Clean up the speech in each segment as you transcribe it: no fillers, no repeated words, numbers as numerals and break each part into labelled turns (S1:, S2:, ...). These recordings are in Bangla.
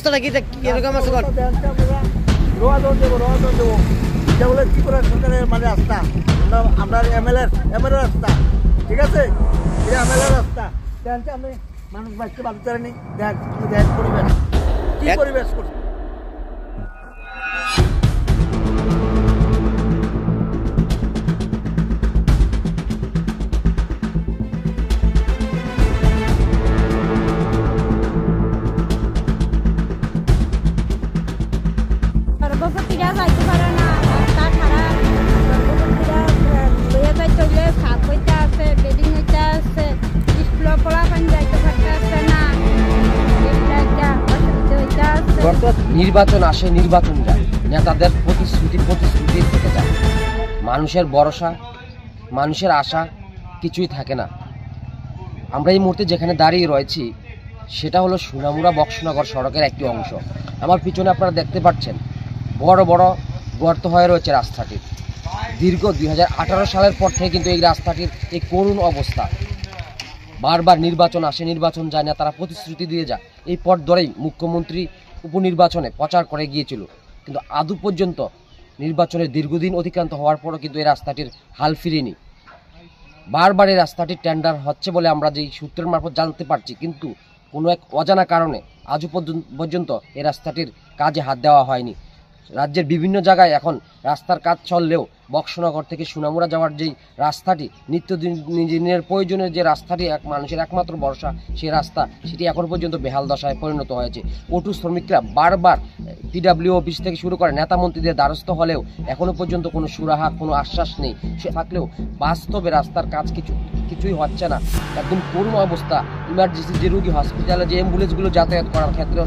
S1: অবস্থাটা কি কিরকম আছে?
S2: বলে ত্রিপুরা সরকারের মানে রাস্তা, আমরা এমএলএ রাস্তা, ঠিক আছে, এটা এমএলএ রাস্তা। আমি মানুষ বাঁচতে বাঁচতে পারেনি। দেখ পরিবেশ, কি পরিবেশ করছে।
S3: গর্ভবতীরা যাইতে পারে না, রাস্তা খারাপ, গর্ভবতীরা লইয়া যাইতে হইলে সাপ হইতে আছে, বেডিং হইতে আছে, স্কুলের পোলাপান যাইতে পারতে আছে না, অসুবিধা হইতে আছে।
S4: নির্বাচন আসে, নির্বাচন যায়, নেতাদের প্রতিশ্রুতি থেকে যায়, মানুষের ভরসা, মানুষের আশা কিছুই থাকে না। আমরা এই মুহূর্তে যেখানে দাঁড়িয়ে রয়েছি সেটা হলো সোনামুড়া বক্সনগর সড়কের একটি অংশ। আমার পিছনে আপনারা দেখতে পাচ্ছেন বড় বড় গর্ত হয়ে রয়েছে রাস্তাটির। দীর্ঘ 2018 সালের পর থেকে কিন্তু এই রাস্তাটির এই করুণ অবস্থা। বারবার নির্বাচন আসে, নির্বাচন যায় না, তারা প্রতিশ্রুতি দিয়ে যায়। এই পথ ধরেই মুখ্যমন্ত্রী উপনির্বাচনে প্রচার করে গিয়েছিল, কিন্তু আদৌ পর্যন্ত নির্বাচনের দীর্ঘদিন অতিক্রান্ত হওয়ার পরও কিন্তু এই রাস্তাটির হাল ফিরেনি। বারবার এই রাস্তাটির টেন্ডার হচ্ছে বলে আমরা যেই সূত্রের মারফত জানতে পারছি, কিন্তু কোনো এক অজানা কারণে আজও পর্যন্ত এই রাস্তাটির কাজে হাত দেওয়া হয়নি। রাজ্যের বিভিন্ন জায়গায় এখন রাস্তার কাজ চললেও বক্সনগর থেকে সোনামুড়া যাওয়ার যেই রাস্তাটি নিত্যদিনের প্রয়োজনের যে রাস্তাটি মানুষের একমাত্র ভরসা, সেই রাস্তা সেটি এখন পর্যন্ত বেহাল দশায় পরিণত হয়েছে। অটো শ্রমিকরা বারবার পিডব্লিউ অফিস থেকে শুরু করে নেতা মন্ত্রীদের দ্বারস্থ হলেও এখনও পর্যন্ত কোনো সুরাহা, কোনো আশ্বাস নেই। সে থাকলেও বাস্তবে রাস্তার কাজ কিছুই হচ্ছে না। একদম করুণ অবস্থা। ইমার্জেন্সি যে রুগী, হসপিটালে যে অ্যাম্বুলেন্সগুলো যাতায়াত করার ক্ষেত্রে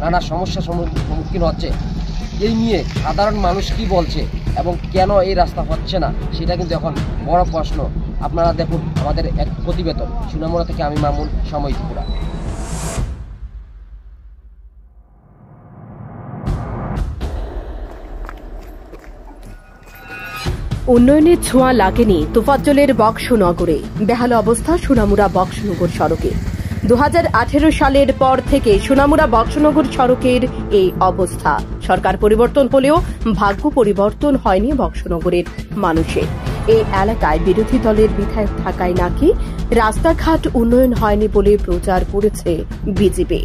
S4: নানা সমস্যার সম্মুখীন হচ্ছে। এই নিয়ে সাধারণ মানুষ কি বলছে এবং কেন এই রাস্তা হচ্ছে না সেটা কিন্তু এখন বড় প্রশ্ন। আপনারা দেখুন আমাদের এক প্রতিবেদন। সোনামুড়া থেকে আমি মামুন, সময় ত্রিপুরা।
S5: উন্নয়নের ছোঁয়া লাগেনি তোফাজ্জলের বক্সনগরে। বেহাল অবস্থা সোনামুড়া বক্সনগর সড়কে। 2018 সালের পর থেকে সোনামুড়া বক্সনগর সড়কের এই অবস্থা। সরকার পরিবর্তন হলেও ভাগ্য পরিবর্তন হয়নি বক্সনগরের মানুষের। এই এলাকায় বিরোধী দলের বিধায়ক থাকায় নাকি রাস্তাঘাট উন্নয়ন হয়নি বলে প্রচার করেছে বিজেপি।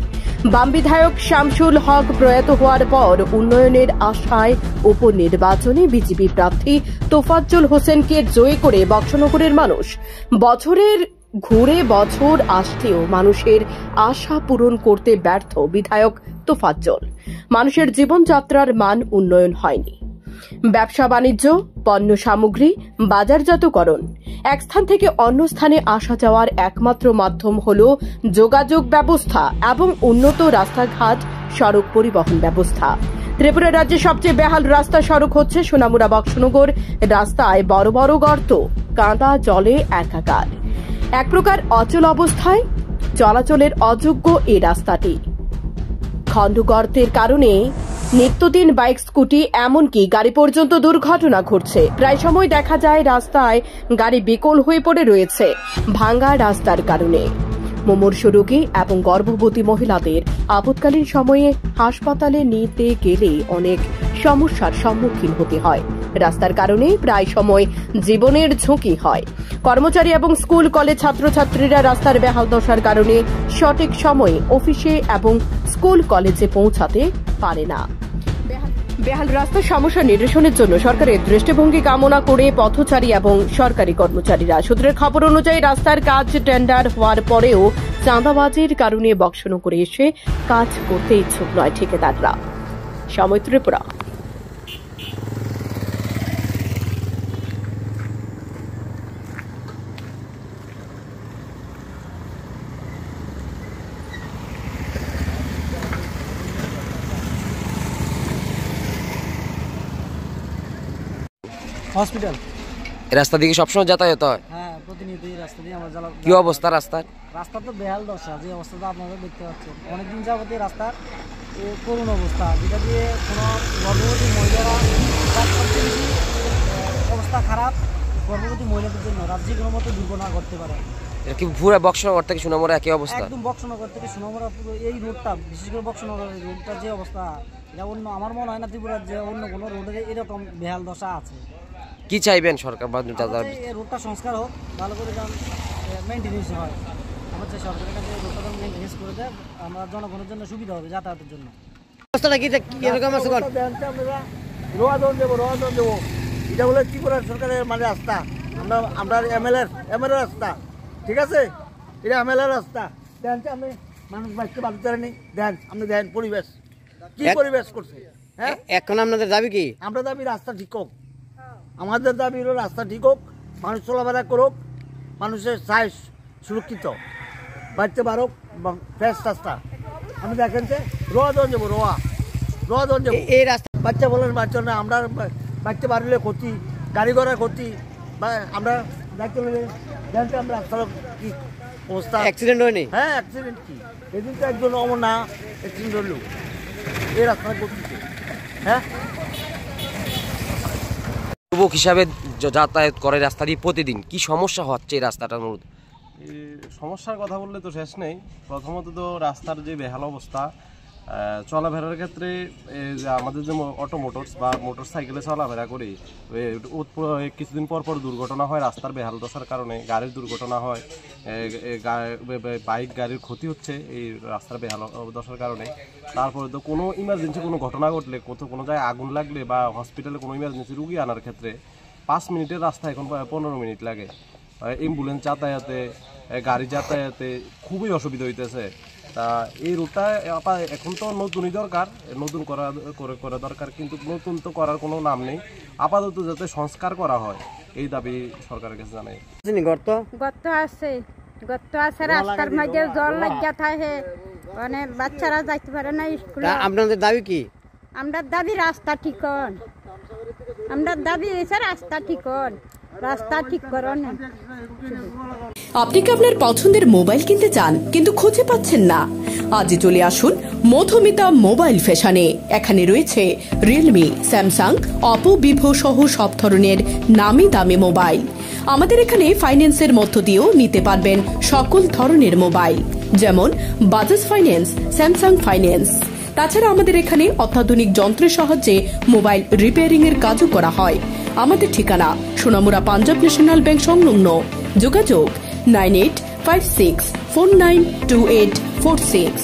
S5: বাম বিধায়ক শামসুল হক প্রয়াত হওয়ার পর উন্নয়নের আশায় উপনির্বাচনে বিজেপি প্রার্থী তোফাজ্জল হোসেনকে জয়ী করে বক্সনগরের মানুষ বছরের ঘুরে বছর আসতেও মানুষের আশা পূরণ করতে ব্যর্থ বিধায়ক তোফাজ্জল। মানুষের জীবনযাত্রার মান উন্নয়ন হয়নি। ব্যবসা বাণিজ্য, পণ্য সামগ্রী বাজারজাতকরণ, এক স্থান থেকে অন্য স্থানে আসা যাওয়ার একমাত্র মাধ্যম হল যোগাযোগ ব্যবস্থা এবং উন্নত রাস্তাঘাট, সড়ক পরিবহন ব্যবস্থা। ত্রিপুরা রাজ্যের সবচেয়ে বেহাল রাস্তা সড়ক হচ্ছে সোনামুড়া বক্সনগর। রাস্তায় বড় বড় গর্ত, কাদা জলে একাকার, এক প্রকার অচল অবস্থায়, চলাচলের অযোগ্য এই রাস্তাটি। খণ্ডগর্তের কারণে নিত্যদিন বাইক, স্কুটি, এমনকি গাড়ি পর্যন্ত দুর্ঘটনা ঘটছে। প্রায় সময় দেখা যায় রাস্তায় গাড়ি বিকল হয়ে পড়ে রয়েছে ভাঙা রাস্তার কারণে। মুমূর্ষু রোগী এবং গর্ভবতী মহিলাদের আপৎকালীন সময়ে হাসপাতালে নিতে গেলে অনেক সমস্যার সম্মুখীন হতে হয়। রাস্তার কারণে প্রায় সময় জীবনের ঝুঁকি হয়। কর্মচারী এবং স্কুল কলেজ ছাত্রছাত্রীরা রাস্তার বেহাল দশার কারণে সঠিক সময়ে অফিসে এবং স্কুল কলেজে পৌঁছাতে পারে না। বেহাল রাস্তার সমস্যা নিরসনের জন্য সরকারের দৃষ্টিভঙ্গি কামনা করে পথচারী এবং সরকারি কর্মচারীরা। সূত্রের খবর অনুযায়ী রাস্তার কাজ টেন্ডার হওয়ার পরেও চাঁদাবাজির কারণে বক্সনগরে এসে কাজ করতে ইচ্ছুক নয় ঠিকাদাররা। সময় ত্রিপুরা।
S1: হসপিটাল
S4: রাস্তা দিকে সবসময় যাতায়াত হয়?
S1: হ্যাঁ, প্রতিনিয়ত এই রাস্তা দিয়ে আমরা
S4: কি অবস্থা রাস্তার?
S1: রাস্তা তো বেহাল দশা, যে অবস্থাটা আপনারা দেখতে পাচ্ছেন। অনেকদিন যাবত এই রাস্তার করুণ অবস্থা, যেটা দিয়ে কোনো গর্ভবতী মহিলারা অবস্থা খারাপ। গর্ভবতী মহিলাদের জন্য রাজ্যে কোনো মতো দুর্ঘটনা ঘটতে পারে।
S4: এটা কি পুরো বক্সনগর থেকে সোনামুড়া একই অবস্থা?
S1: একদম বক্সনগর থেকে সোনামুড়া পুরো এই রোডটা, বিশেষ করে বক্সনগর রোডটার যে অবস্থা, এটা অন্য আমার মনে হয় না ত্রিপুরার যে অন্য কোনো রোডের এরকম বেহাল দশা আছে।
S4: কি চাইবেন সরকার বা
S1: এই রোডটা সংস্কার হোক, ভালো করে যেন মেনটেন্স হয়। আমার যে সরকারের কাছে রোডটা যেন মেনটেন্স করে দেয়, আমরা জনগণের জন্য সুবিধা হবে যাতায়াতের জন্য।
S2: রাস্তাটা কি এরকম আছে? রোয়া দন দেবো এটা হলো ত্রিপুরার সরকারের মানে রাস্তা, আমরা এমএলএর রাস্তা, ঠিক আছে? এটা এমএলএর রাস্তা। দেন আপনি মানুষ বাঁচতে বাঁচতে পারেনি, দেন আপনি দেন পরিবেশ কি পরিবেশ করছে। হ্যাঁ, এখন আপনাদের দাবি কি? আমরা দাবি রাস্তা ঠিক হোক, আমাদের দাবি হলো রাস্তা ঠিক হোক, মানুষ চলাফেরা করুক, মানুষের সাইজ সুরক্ষিত, বাঁচতে পারুক, ফ্রেশ রাস্তা। আমি দেখেন যে রোয়া দন যাবো এই রাস্তা। বাচ্চা বলেন বাচ্চা না, আমরা বাচ্চা বাড়লে ক্ষতি, গাড়ি ঘোড়ার ক্ষতি, বা আমরা দেখতে পেলে জানতে আমরা রাস্তার কি অবস্থা। অ্যাক্সিডেন্ট হয়নি? হ্যাঁ, অ্যাক্সিডেন্ট কি এদিন তো একজন অমর না অ্যাক্সিডেন্ট হলো এই রাস্তাটা করতেছে। হ্যাঁ,
S4: যুবক হিসাবে যাতায়াত করে রাস্তা দিয়ে প্রতিদিন, কি সমস্যা হচ্ছে এই রাস্তাটার মধ্যে?
S6: সমস্যার কথা বললে তো শেষ নেই। প্রথমত তো রাস্তার যে বেহাল অবস্থা, চলাফেরার ক্ষেত্রে যে আমাদের যে অটো মোটরস বা মোটর সাইকেলে চলাফেরা করি, কিছুদিন পর পর দুর্ঘটনা হয় রাস্তার বেহাল দশার কারণে, গাড়ির দুর্ঘটনা হয়, বাইক গাড়ির ক্ষতি হচ্ছে এই রাস্তার বেহাল দশার কারণে। তারপরে তো কোনো ইমার্জেন্সি কোনো ঘটনা ঘটলে, কোনো জায়গায় আগুন লাগলে বা হসপিটালে কোনো ইমার্জেন্সি রুগী আনার ক্ষেত্রে 5 মিনিটের রাস্তা এখন 15 মিনিট লাগে। অ্যাম্বুলেন্স যাতায়াতে, গাড়ি যাতায়াতে খুবই অসুবিধা হইতেছে। তা এই রুটটা এখন তো নতুনই দরকার, নতুন করা দরকার, কিন্তু নতুন তো করার কোনো নাম নেই। আপাতত যাতে সংস্কার করা হয় এই দাবি সরকারের কাছে জানাই।
S3: গর্ত আছে রাস্তার মধ্যে, জল লাগিয়া থাকে, মানে বাচ্চারা যাইতে পারে না স্কুলে।
S2: আপনাদের দাবি কি?
S3: আমরা দাবি রাস্তা ঠিক হন, আমরা দাবি হয়েছে রাস্তা ঠিক হন, রাস্তা ঠিক করুন।
S5: আপনি কি আপনার পছন্দের মোবাইল কিনতে চান কিন্তু খুঁজে পাচ্ছেন না? আজই চলে আসুন মধুমিতা মোবাইল ফ্যাশনে। এখানে রয়েছে রিয়েলমি, স্যামসাং, অপো, ভিভো সহ সব ধরনের নামি দামি মোবাইল। আমাদের এখানে ফাইন্যান্সের মধ্য দিয়েও নিতে পারবেন সকল ধরনের মোবাইল, যেমন বাজাজ ফাইন্যান্স, স্যামসাং ফাইন্যান্স। তাছাড়া আমাদের এখানে অত্যাধুনিক যন্ত্রের সাহায্যে মোবাইল রিপেয়ারিং এর কাজও করা হয়। আমাদের ঠিকানা সোনামুড়া পাঞ্জাব ন্যাশনাল ব্যাংক সংলগ্ন। যোগাযোগ 9856492846।